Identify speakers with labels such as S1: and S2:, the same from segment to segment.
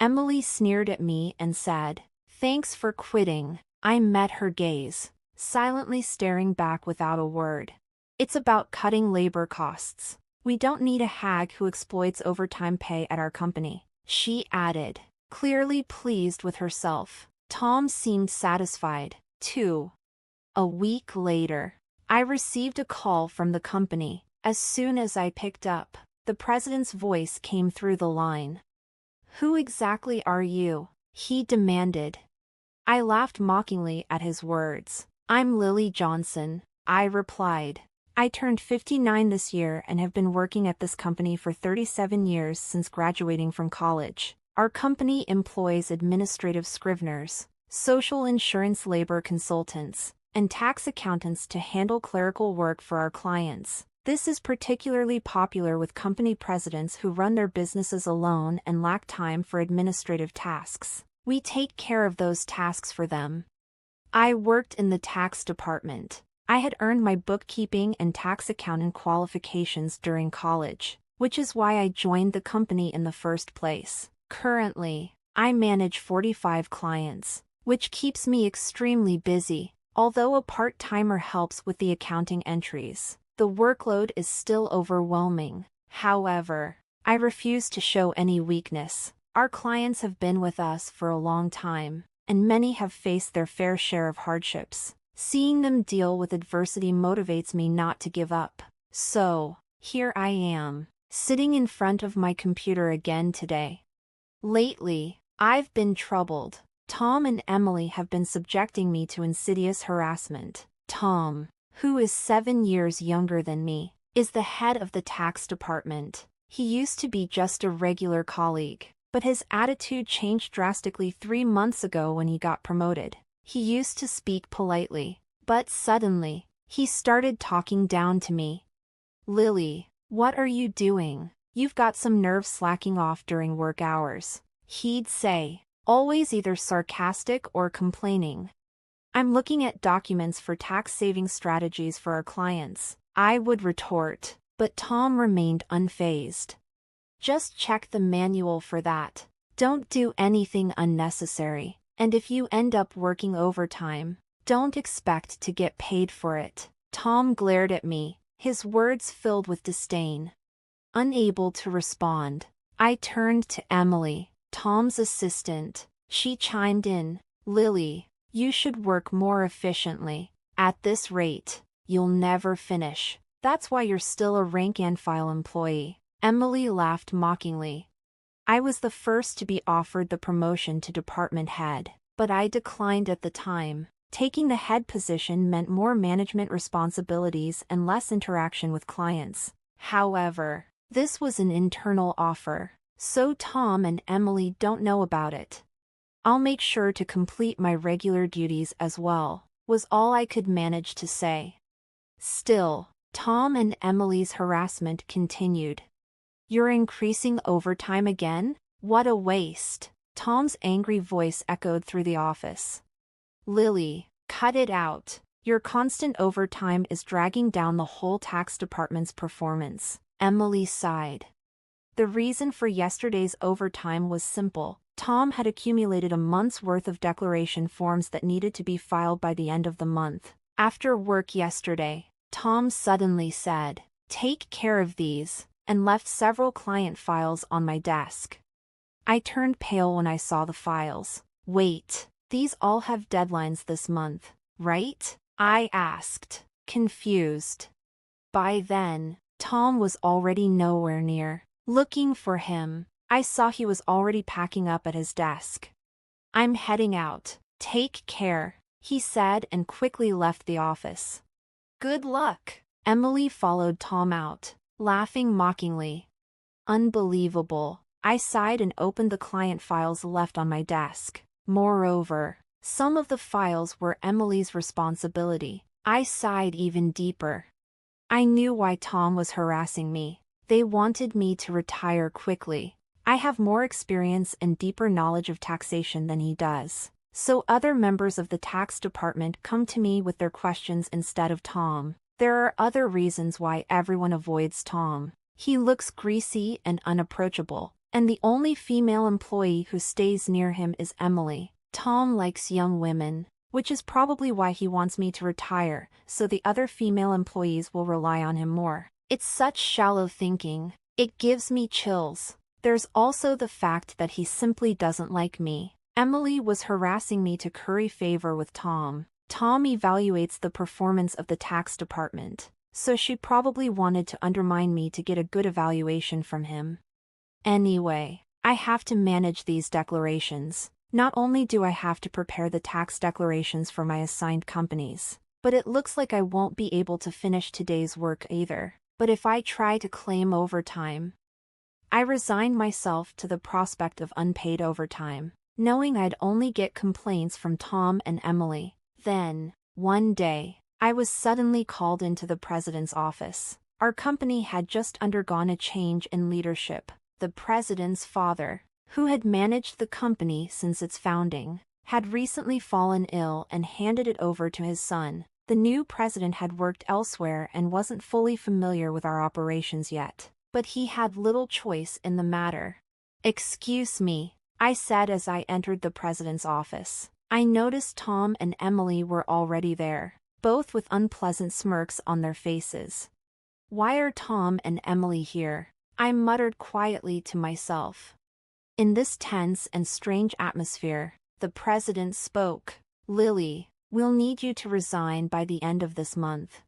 S1: Emily sneered at me and said, "Thanks for quitting." I met her gaze, silently staring back without a word. "It's about cutting labor costs. We don't need a hag who exploits overtime pay at our company," she added, clearly pleased with herself. Tom seemed satisfied, too. A week later, I received a call from the company. As soon as I picked up, the president's voice came through the line. "Who exactly are you?" he demanded. I laughed mockingly at his words. "I'm Lily Johnson," I replied. "I turned 59 this year and have been working at this company for 37 years since graduating from college. Our company employs administrative scriveners, social insurance labor consultants, and tax accountants to handle clerical work for our clients. This is particularly popular with company presidents who run their businesses alone and lack time for administrative tasks. We take care of those tasks for them." I worked in the tax department. I had earned my bookkeeping and tax accountant qualifications during college, which is why I joined the company in the first place. Currently, I manage 45 clients, which keeps me extremely busy. Although a part-timer helps with the accounting entries, the workload is still overwhelming. However, I refuse to show any weakness. Our clients have been with us for a long time, and many have faced their fair share of hardships. Seeing them deal with adversity motivates me not to give up. So, here I am, sitting in front of my computer again today. Lately, I've been troubled. Tom and Emily have been subjecting me to insidious harassment. Tom, who is 7 years younger than me, is the head of the tax department. He used to be just a regular colleague, but his attitude changed drastically 3 months ago when he got promoted. He used to speak politely, but suddenly, he started talking down to me. "Lily, what are you doing? You've got some nerve slacking off during work hours," he'd say, always either sarcastic or complaining. "I'm looking at documents for tax-saving strategies for our clients," I would retort, but Tom remained unfazed. "Just check the manual for that. Don't do anything unnecessary, and if you end up working overtime, don't expect to get paid for it." Tom glared at me, his words filled with disdain. Unable to respond, I turned to Emily, Tom's assistant. She chimed in, "Lily, you should work more efficiently. At this rate, you'll never finish. That's why you're still a rank-and-file employee." Emily laughed mockingly. I was the first to be offered the promotion to department head, but I declined at the time. Taking the head position meant more management responsibilities and less interaction with clients. However, this was an internal offer, so Tom and Emily don't know about it. "I'll make sure to complete my regular duties as well," was all I could manage to say. Still, Tom and Emily's harassment continued. "You're increasing overtime again? What a waste!" Tom's angry voice echoed through the office. "Lily, cut it out. Your constant overtime is dragging down the whole tax department's performance." Emily sighed. The reason for yesterday's overtime was simple. Tom had accumulated a month's worth of declaration forms that needed to be filed by the end of the month. After work yesterday, Tom suddenly said, "Take care of these," and left several client files on my desk. I turned pale when I saw the files. "Wait, these all have deadlines this month, right?" I asked, confused. By then, Tom was already nowhere near. Looking for him, I saw he was already packing up at his desk. "I'm heading out. Take care," he said and quickly left the office. "Good luck." Emily followed Tom out, laughing mockingly. Unbelievable. I sighed and opened the client files left on my desk. Moreover, some of the files were Emily's responsibility. I sighed even deeper. I knew why Tom was harassing me. They wanted me to retire quickly. I have more experience and deeper knowledge of taxation than he does, so other members of the tax department come to me with their questions instead of Tom. There are other reasons why everyone avoids Tom. He looks greasy and unapproachable. And the only female employee who stays near him is Emily. Tom likes young women, which is probably why he wants me to retire, so the other female employees will rely on him more. It's such shallow thinking. It gives me chills. There's also the fact that he simply doesn't like me. Emily was harassing me to curry favor with Tom. Tom evaluates the performance of the tax department, so she probably wanted to undermine me to get a good evaluation from him. Anyway, I have to manage these declarations. Not only do I have to prepare the tax declarations for my assigned companies, but it looks like I won't be able to finish today's work either. But if I try to claim overtime, I resigned myself to the prospect of unpaid overtime, knowing I'd only get complaints from Tom and Emily. Then, one day, I was suddenly called into the president's office. Our company had just undergone a change in leadership. The president's father, who had managed the company since its founding, had recently fallen ill and handed it over to his son. The new president had worked elsewhere and wasn't fully familiar with our operations yet, but he had little choice in the matter. "Excuse me," I said as I entered the president's office. I noticed Tom and Emily were already there, both with unpleasant smirks on their faces. "Why are Tom and Emily here?" I muttered quietly to myself. In this tense and strange atmosphere, the president spoke. "Lily, we'll need you to resign by the end of this month."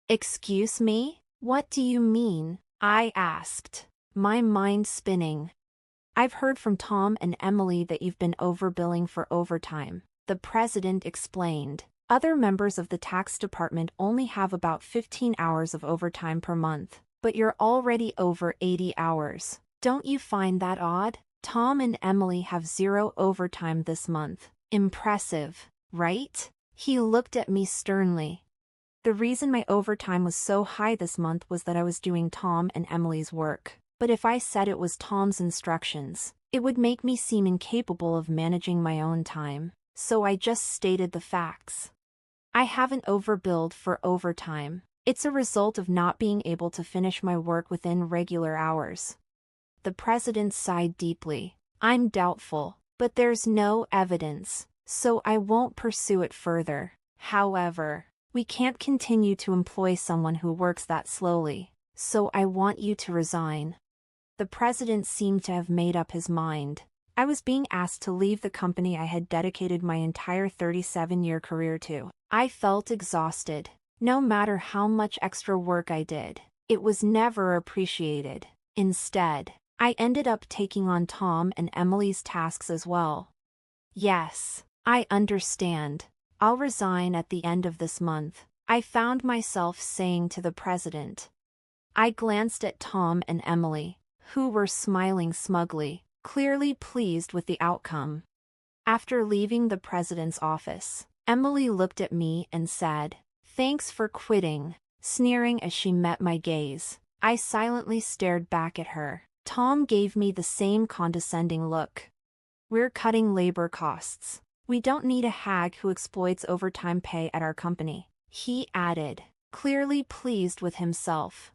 S1: "Excuse me? What do you mean?" I asked, my mind spinning. "I've heard from Tom and Emily that you've been overbilling for overtime," the president explained. "Other members of the tax department only have about 15 hours of overtime per month, but you're already over 80 hours. Don't you find that odd? Tom and Emily have 0 overtime this month. Impressive, right?" He looked at me sternly. The reason my overtime was so high this month was that I was doing Tom and Emily's work. But if I said it was Tom's instructions, it would make me seem incapable of managing my own time. So I just stated the facts. I haven't overbilled for overtime. It's a result of not being able to finish my work within regular hours. The president sighed deeply. "I'm doubtful, but there's no evidence, so I won't pursue it further. However, we can't continue to employ someone who works that slowly, so I want you to resign." The president seemed to have made up his mind. I was being asked to leave the company I had dedicated my entire 37-year career to. I felt exhausted. No matter how much extra work I did, it was never appreciated. Instead, I ended up taking on Tom and Emily's tasks as well. "Yes, I understand. I'll resign at the end of this month," I found myself saying to the president. I glanced at Tom and Emily, who were smiling smugly, clearly pleased with the outcome. After leaving the president's office, Emily looked at me and said, "Thanks for quitting," sneering as she met my gaze. I silently stared back at her. Tom gave me the same condescending look. "We're cutting labor costs. We don't need a hag who exploits overtime pay at our company," he added, clearly pleased with himself.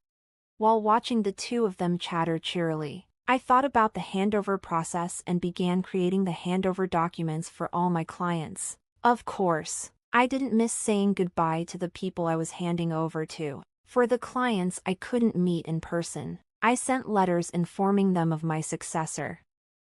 S1: While watching the two of them chatter cheerily, I thought about the handover process and began creating the handover documents for all my clients. Of course, I didn't miss saying goodbye to the people I was handing over to. For the clients I couldn't meet in person, I sent letters informing them of my successor.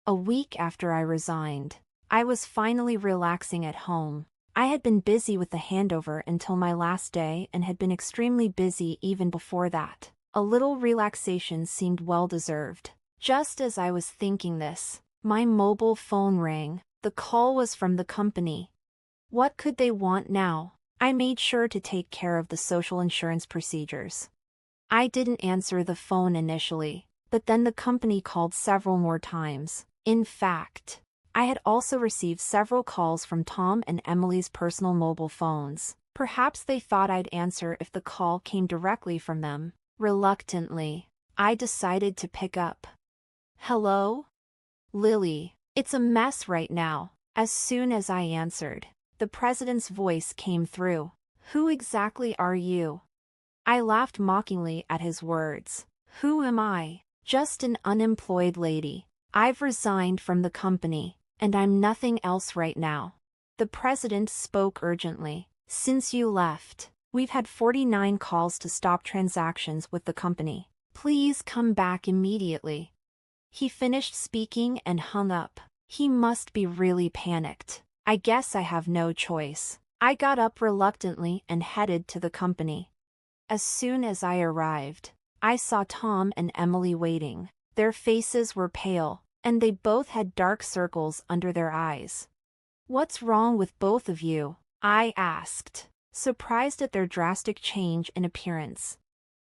S1: A week after I resigned, I was finally relaxing at home. I had been busy with the handover until my last day and had been extremely busy even before that. A little relaxation seemed well-deserved. Just as I was thinking this, my mobile phone rang. The call was from the company. What could they want now? I made sure to take care of the social insurance procedures. I didn't answer the phone initially, but then the company called several more times. In fact, I had also received several calls from Tom and Emily's personal mobile phones. Perhaps they thought I'd answer if the call came directly from them. Reluctantly, I decided to pick up. "Hello? Lily, it's a mess right now." As soon as I answered, the president's voice came through. "Who exactly are you?" I laughed mockingly at his words. "Who am I? Just an unemployed lady. I've resigned from the company, and I'm nothing else right now. The president spoke urgently. Since you left, we've had 49 calls to stop transactions with the company. Please come back immediately. He finished speaking and hung up. He must be really panicked. I guess I have no choice. I got up reluctantly and headed to the company. As soon as I arrived, I saw Tom and Emily waiting. Their faces were pale, and they both had dark circles under their eyes. "What's wrong with both of you?" I asked, surprised at their drastic change in appearance.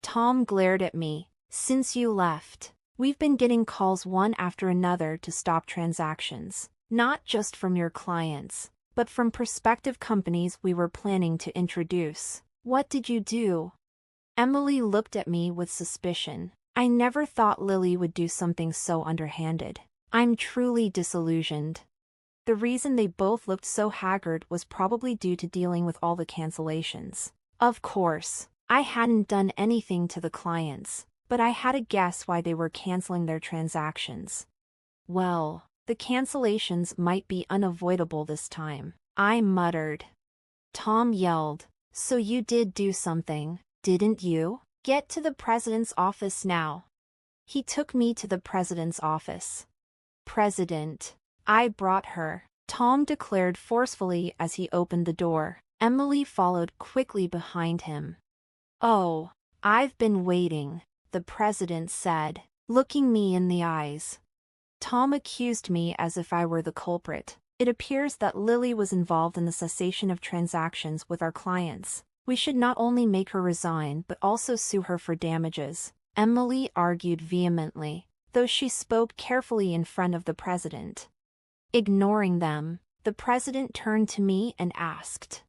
S1: Tom glared at me. "Since you left, we've been getting calls one after another to stop transactions, not just from your clients, but from prospective companies we were planning to introduce. What did you do?" Emily looked at me with suspicion. I never thought Lily would do something so underhanded. I'm truly disillusioned. The reason they both looked so haggard was probably due to dealing with all the cancellations. Of course, I hadn't done anything to the clients, but I had a guess why they were canceling their transactions. "Well, the cancellations might be unavoidable this time," I muttered. Tom yelled, "So you did do something, didn't you? Get to the president's office now." He took me to the president's office. "President, I brought her," Tom declared forcefully as he opened the door. Emily followed quickly behind him. "Oh, I've been waiting," the president said, looking me in the eyes. Tom accused me as if I were the culprit. "It appears that Lily was involved in the cessation of transactions with our clients. We should not only make her resign but also sue her for damages," Emily argued vehemently, though she spoke carefully in front of the president. Ignoring them, the president turned to me and asked,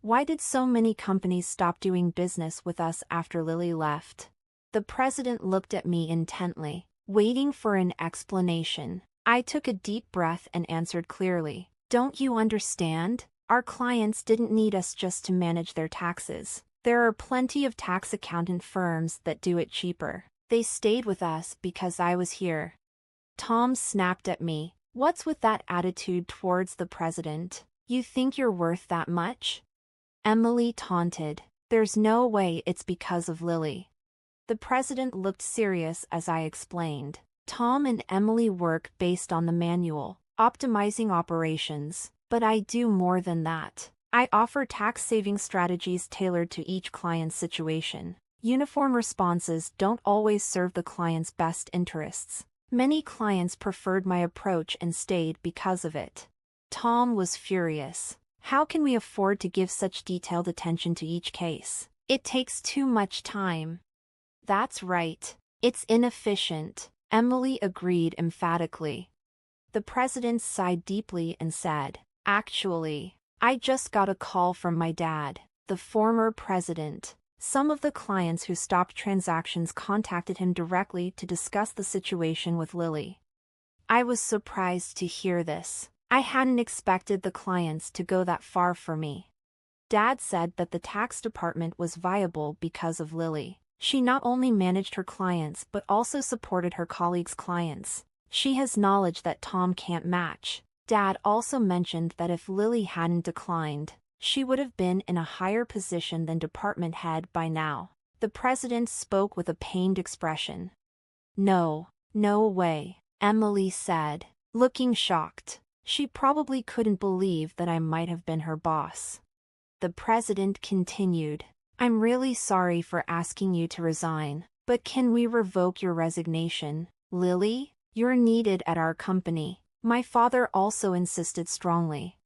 S1: "Why did so many companies stop doing business with us after Lily left?" The president looked at me intently, waiting for an explanation. I took a deep breath and answered clearly, "Don't you understand? Our clients didn't need us just to manage their taxes. There are plenty of tax accountant firms that do it cheaper. They stayed with us because I was here." Tom snapped at me. "What's with that attitude towards the president? You think you're worth that much?" Emily taunted. "There's no way it's because of Lily." The president looked serious as I explained. "Tom and Emily work based on the manual, optimizing operations, but I do more than that. I offer tax-saving strategies tailored to each client's situation. Uniform responses don't always serve the client's best interests. Many clients preferred my approach and stayed because of it." Tom was furious. "How can we afford to give such detailed attention to each case? It takes too much time." "That's right. It's inefficient," Emily agreed emphatically. The president sighed deeply and said, "Actually, I just got a call from my dad, the former president. Some of the clients who stopped transactions contacted him directly to discuss the situation with Lily." I was surprised to hear this. I hadn't expected the clients to go that far for me. Dad said that the tax department was viable because of Lily. She not only managed her clients but also supported her colleagues' clients. She has knowledge that Tom can't match. Dad also mentioned that if Lily hadn't declined, she would have been in a higher position than department head by now. The president spoke with a pained expression. "No, no way," Emily said, looking shocked. She probably couldn't believe that I might have been her boss. The president continued, "I'm really sorry for asking you to resign, but can we revoke your resignation? Lily, you're needed at our company." My father also insisted strongly.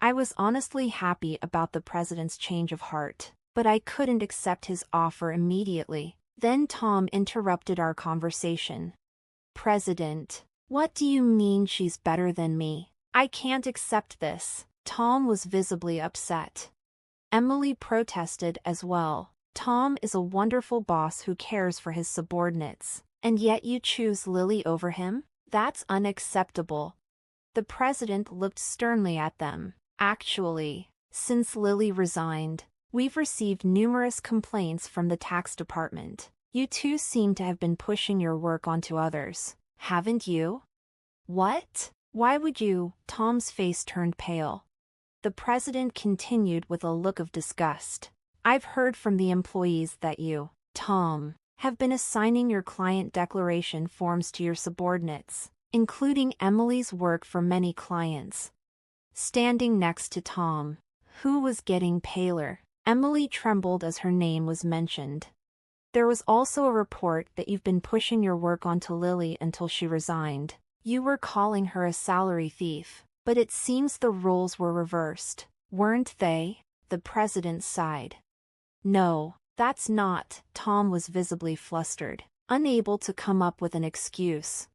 S1: I was honestly happy about the president's change of heart, but I couldn't accept his offer immediately. Then Tom interrupted our conversation. "President, what do you mean she's better than me? I can't accept this." Tom was visibly upset. Emily protested as well. "Tom is a wonderful boss who cares for his subordinates, and yet you choose Lily over him? That's unacceptable." The president looked sternly at them. "Actually, since Lily resigned, we've received numerous complaints from the tax department. You two seem to have been pushing your work onto others. Haven't you? What? Why would you? Tom's face turned pale. The president continued with a look of disgust. I've heard from the employees that you, Tom, have been assigning your client declaration forms to your subordinates, including Emily's work for many clients. Standing next to Tom, who was getting paler, Emily trembled as her name was mentioned. There was also a report that you've been pushing your work onto Lily until she resigned. You were calling her a salary thief, but it seems the roles were reversed, weren't they? The president sighed. No, that's not. Tom was visibly flustered, unable to come up with an excuse.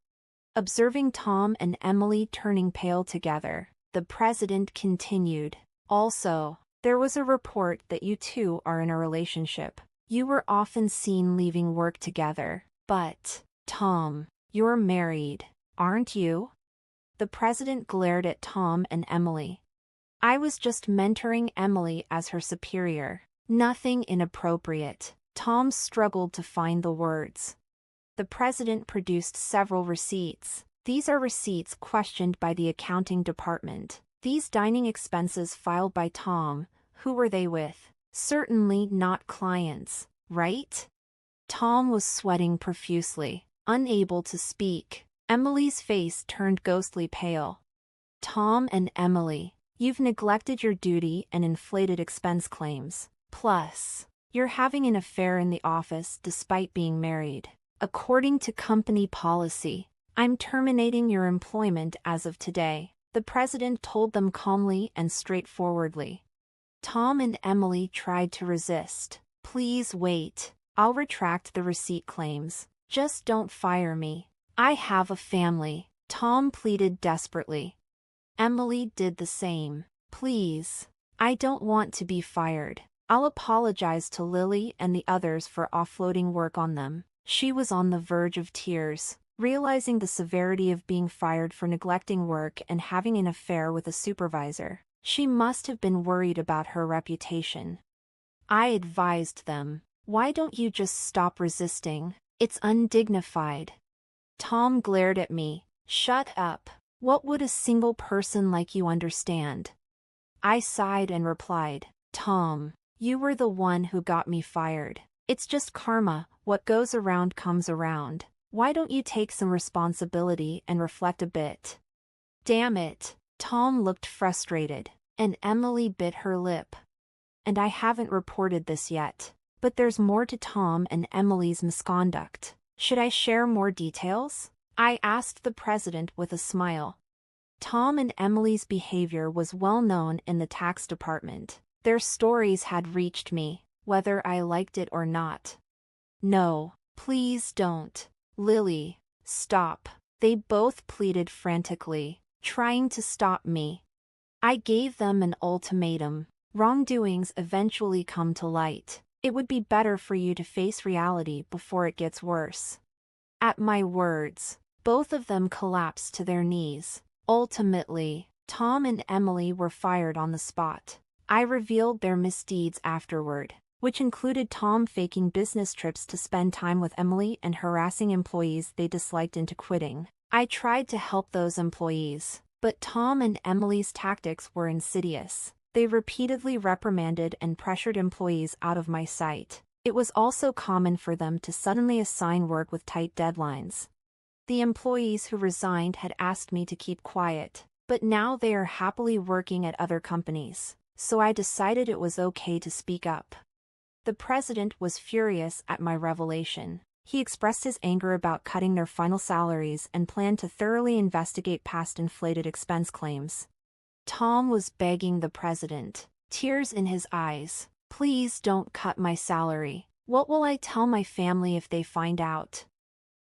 S1: Observing Tom and Emily turning pale together, the president continued. Also, there was a report that you two are in a relationship. You were often seen leaving work together. But, Tom, you're married, aren't you? The president glared at Tom and Emily. I was just mentoring Emily as her superior. Nothing inappropriate. Tom struggled to find the words. The president produced several receipts. These are receipts questioned by the accounting department. These dining expenses filed by Tom, who were they with? Certainly not clients, right? Tom was sweating profusely, unable to speak. Emily's face turned ghostly pale. Tom and Emily, you've neglected your duty and inflated expense claims. Plus, you're having an affair in the office despite being married. According to company policy, I'm terminating your employment as of today, the president told them calmly and straightforwardly. Tom and Emily tried to resist. Please wait. I'll retract the receipt claims. Just don't fire me. I have a family, Tom pleaded desperately. Emily did the same. Please. I don't want to be fired. I'll apologize to Lily and the others for offloading work on them. She was on the verge of tears, realizing the severity of being fired for neglecting work and having an affair with a supervisor. She must have been worried about her reputation. I advised them, why don't you just stop resisting? It's undignified. Tom glared at me. Shut up. What would a single person like you understand? I sighed and replied, Tom, you were the one who got me fired. It's just karma, what goes around comes around. Why don't you take some responsibility and reflect a bit? Damn it. Tom looked frustrated, and Emily bit her lip. And I haven't reported this yet. But there's more to Tom and Emily's misconduct. Should I share more details? I asked the president with a smile. Tom and Emily's behavior was well known in the tax department. Their stories had reached me, whether I liked it or not. No, please don't. Lily, stop. They both pleaded frantically, trying to stop me. I gave them an ultimatum. Wrongdoings eventually come to light. It would be better for you to face reality before it gets worse. At my words, both of them collapsed to their knees. Ultimately, Tom and Emily were fired on the spot. I revealed their misdeeds afterward, which included Tom faking business trips to spend time with Emily and harassing employees they disliked into quitting. I tried to help those employees, but Tom and Emily's tactics were insidious. They repeatedly reprimanded and pressured employees out of my sight. It was also common for them to suddenly assign work with tight deadlines. The employees who resigned had asked me to keep quiet, but now they are happily working at other companies, so I decided it was okay to speak up. The president was furious at my revelation. He expressed his anger about cutting their final salaries and planned to thoroughly investigate past inflated expense claims. Tom was begging the president, tears in his eyes, please don't cut my salary. What will I tell my family if they find out?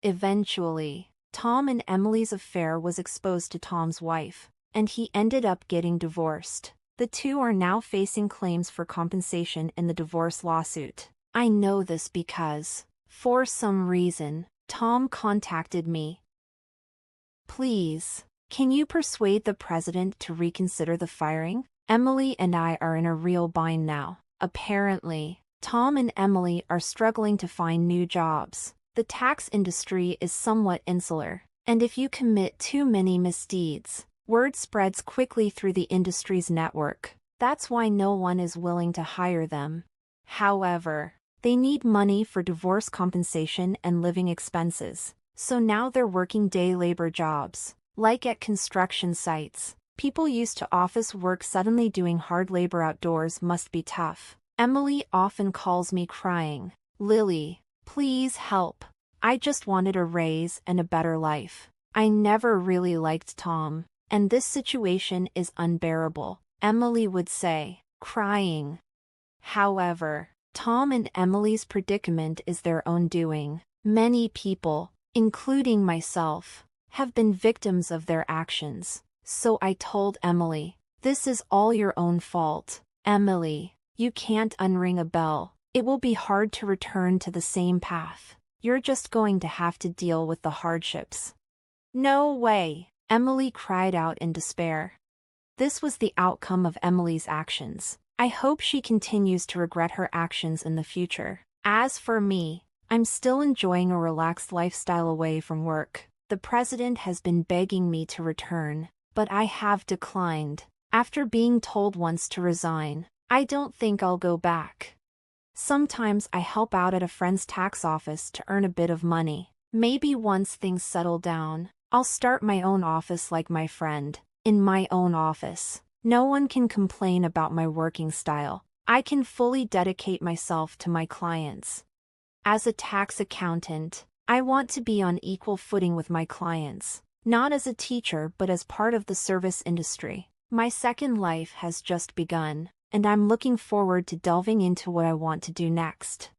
S1: Eventually, Tom and Emily's affair was exposed to Tom's wife, and he ended up getting divorced. The two are now facing claims for compensation in the divorce lawsuit. I know this because, for some reason, Tom contacted me. Please, can you persuade the president to reconsider the firing? Emily and I are in a real bind now. Apparently, Tom and Emily are struggling to find new jobs. The tax industry is somewhat insular. And if you commit too many misdeeds, word spreads quickly through the industry's network. That's why no one is willing to hire them. However, they need money for divorce compensation and living expenses, so now they're working day labor jobs, like at construction sites. People used to office work suddenly doing hard labor outdoors must be tough. Emily often calls me crying, "Lily, please help. I just wanted a raise and a better life. I never really liked Tom, and this situation is unbearable," Emily would say, crying. However, Tom and Emily's predicament is their own doing. Many people, including myself, have been victims of their actions. So I told Emily, "This is all your own fault. Emily, you can't unring a bell. It will be hard to return to the same path. You're just going to have to deal with the hardships." "No way," Emily cried out in despair. This was the outcome of Emily's actions. I hope she continues to regret her actions in the future. As for me, I'm still enjoying a relaxed lifestyle away from work. The president has been begging me to return, but I have declined. After being told once to resign, I don't think I'll go back. Sometimes I help out at a friend's tax office to earn a bit of money. Maybe once things settle down, I'll start my own office like my friend. In my own office, no one can complain about my working style. I can fully dedicate myself to my clients. As a tax accountant, I want to be on equal footing with my clients, not as a teacher but as part of the service industry. My second life has just begun, and I'm looking forward to delving into what I want to do next.